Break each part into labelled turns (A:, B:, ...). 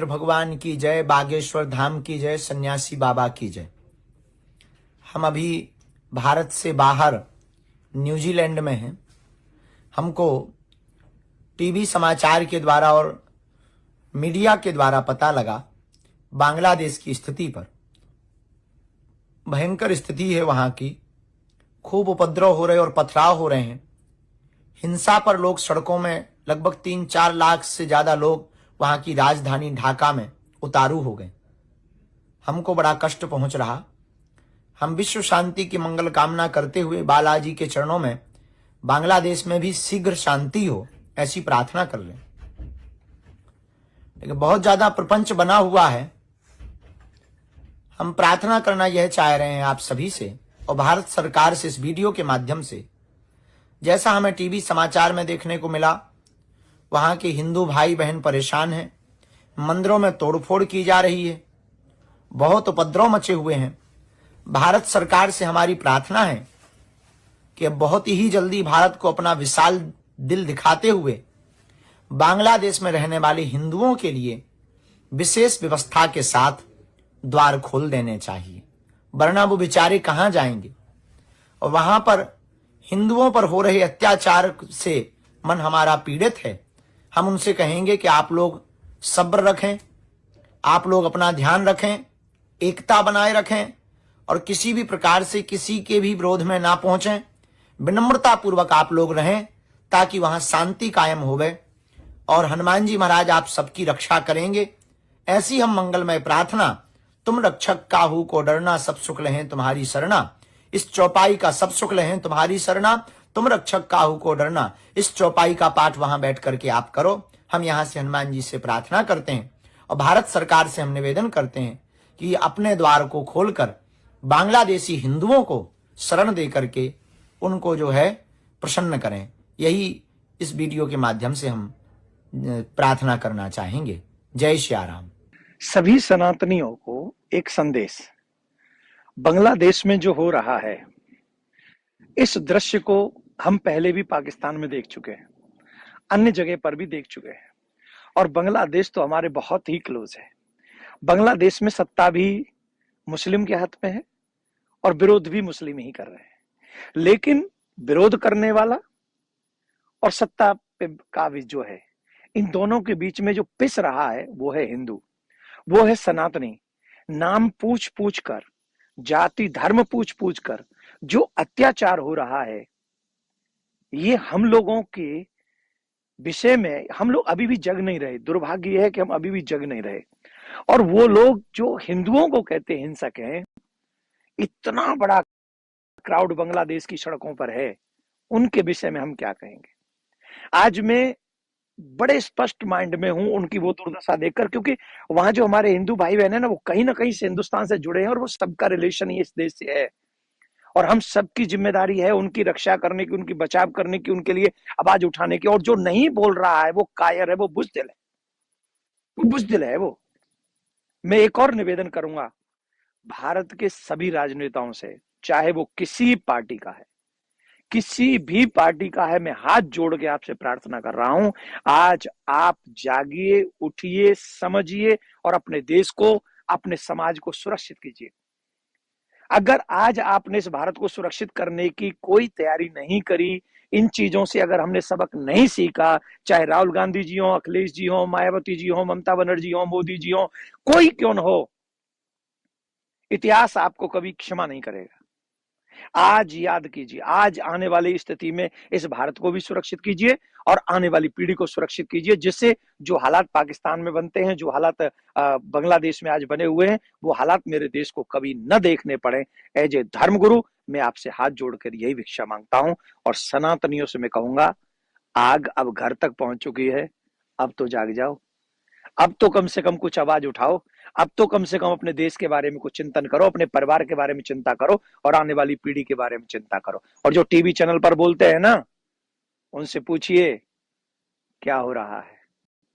A: भगवान की जय, बागेश्वर धाम की जय, सन्यासी बाबा की जय। हम अभी भारत से बाहर न्यूजीलैंड में हैं। हमको टीवी समाचार के द्वारा और मीडिया के द्वारा पता लगा बांग्लादेश की स्थिति पर। भयंकर स्थिति है वहां की, खूब उपद्रव हो रहे और पथराव हो रहे हैं। हिंसा पर लोग सड़कों में, लगभग 3-4 लाख से ज्यादा लोग वहां की राजधानी ढाका में उतारू हो गए। हमको बड़ा कष्ट पहुंच रहा। हम विश्व शांति की मंगल कामना करते हुए बालाजी के चरणों में बांग्लादेश में भी शीघ्र शांति हो, ऐसी प्रार्थना कर लें। लेकिन बहुत ज्यादा प्रपंच बना हुआ है। हम प्रार्थना करना यह चाह रहे हैं आप सभी से और भारत सरकार से, इस वीडियो के माध्यम से। जैसा हमें टीवी समाचार में देखने को मिला, वहां के हिंदू भाई बहन परेशान हैं, मंदिरों में तोड़फोड़ की जा रही है, बहुत उपद्रव मचे हुए हैं। भारत सरकार से हमारी प्रार्थना है कि बहुत ही जल्दी भारत को अपना विशाल दिल दिखाते हुए बांग्लादेश में रहने वाले हिंदुओं के लिए विशेष व्यवस्था के साथ द्वार खोल देने चाहिए, वरना वो बेचारे कहां जाएंगे। और वहां पर हिंदुओं पर हो रहे अत्याचार से मन हमारा पीड़ित है। हम उनसे कहेंगे कि आप लोग सब्र रखें, आप लोग अपना ध्यान रखें, एकता बनाए रखें और किसी भी प्रकार से किसी के भी विरोध में ना पहुंचें। विनम्रता पूर्वक आप लोग रहें ताकि वहां शांति कायम होवे और हनुमान जी महाराज आप सबकी रक्षा करेंगे। ऐसी हम मंगलमय प्रार्थना। तुम रक्षक काहू को डरना, सब सुख लहें तुम्हारी शरणा। इस चौपाई का सब सुख लहें तुम्हारी शरणा, तुम रक्षक काहू को डरना। इस चौपाई का पाठ वहां बैठ करके आप करो। हम यहां से हनुमान जी से प्रार्थना करते हैं और भारत सरकार से हम निवेदन करते हैं कि अपने द्वार को खोलकर बांग्लादेशी हिंदुओं को शरण दे करके उनको जो है प्रसन्न करें। यही इस वीडियो के माध्यम से हम प्रार्थना करना चाहेंगे। जय श्री राम।
B: सभी सनातनियों को एक संदेश। बांग्लादेश में जो हो रहा है, इस दृश्य को हम पहले भी पाकिस्तान में देख चुके हैं, अन्य जगह पर भी देख चुके हैं। और बांग्लादेश तो हमारे बहुत ही क्लोज है। बांग्लादेश में सत्ता भी मुस्लिम के हाथ में है और विरोध भी मुस्लिम ही कर रहे हैं। लेकिन विरोध करने वाला और सत्ता पे काबिज जो है, इन दोनों के बीच में जो पिस रहा है वो है हिंदू, वो है सनातनी। नाम पूछ पूछ कर, जाति धर्म पूछ पूछ कर जो अत्याचार हो रहा है, ये हम लोगों के विषय में हम लोग अभी भी जग नहीं रहे। दुर्भाग्य यह है कि हम अभी भी जग नहीं रहे। और वो लोग जो हिंदुओं को कहते हिंसक हैं, इतना बड़ा क्राउड बांग्लादेश की सड़कों पर है, उनके विषय में हम क्या कहेंगे। आज मैं बड़े स्पष्ट माइंड में हूं उनकी वो दुर्दशा देखकर, क्योंकि वहां जो हमारे हिंदू भाई बहन है ना, वो कहीं ना कहीं से हिंदुस्तान से जुड़े हैं और वो सबका रिलेशन ही इस देश से है। और हम सबकी जिम्मेदारी है उनकी रक्षा करने की, उनकी बचाव करने की, उनके लिए आवाज उठाने की। और जो नहीं बोल रहा है वो कायर है, वो बुज़दिल है, वो बुज़दिल है वो। मैं एक और निवेदन करूंगा भारत के सभी राजनेताओं से, चाहे वो किसी पार्टी का है, किसी भी पार्टी का है, मैं हाथ जोड़ के आपसे प्रार्थना कर रहा हूं, आज आप जागिए, उठिए, समझिए और अपने देश को, अपने समाज को सुरक्षित कीजिए। अगर आज आपने इस भारत को सुरक्षित करने की कोई तैयारी नहीं करी, इन चीजों से अगर हमने सबक नहीं सीखा, चाहे राहुल गांधी जी हो, अखिलेश जी हो, मायावती जी हो, ममता बनर्जी हो, मोदी जी हो, कोई क्यों न हो, इतिहास आपको कभी क्षमा नहीं करेगा। आज याद कीजिए, आज आने वाली स्थिति में इस भारत को भी सुरक्षित कीजिए और आने वाली पीढ़ी को सुरक्षित कीजिए, जिससे जो हालात पाकिस्तान में बनते हैं, जो हालात बांग्लादेश में आज बने हुए हैं, वो हालात मेरे देश को कभी न देखने पड़े। एज ए धर्मगुरु मैं आपसे हाथ जोड़कर यही भिक्षा मांगता हूं और सनातनियों से मैं कहूंगा, आग अब घर तक पहुंच चुकी है, अब तो जाग जाओ, अब तो कम से कम कुछ आवाज उठाओ, अब तो कम से कम अपने देश के बारे में कुछ चिंतन करो, अपने परिवार के बारे में चिंता करो और आने वाली पीढ़ी के बारे में चिंता करो। और जो टीवी चैनल पर बोलते हैं ना, उनसे पूछिए क्या हो रहा है,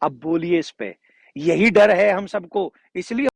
B: अब बोलिए इस पे। यही डर है हम सबको, इसलिए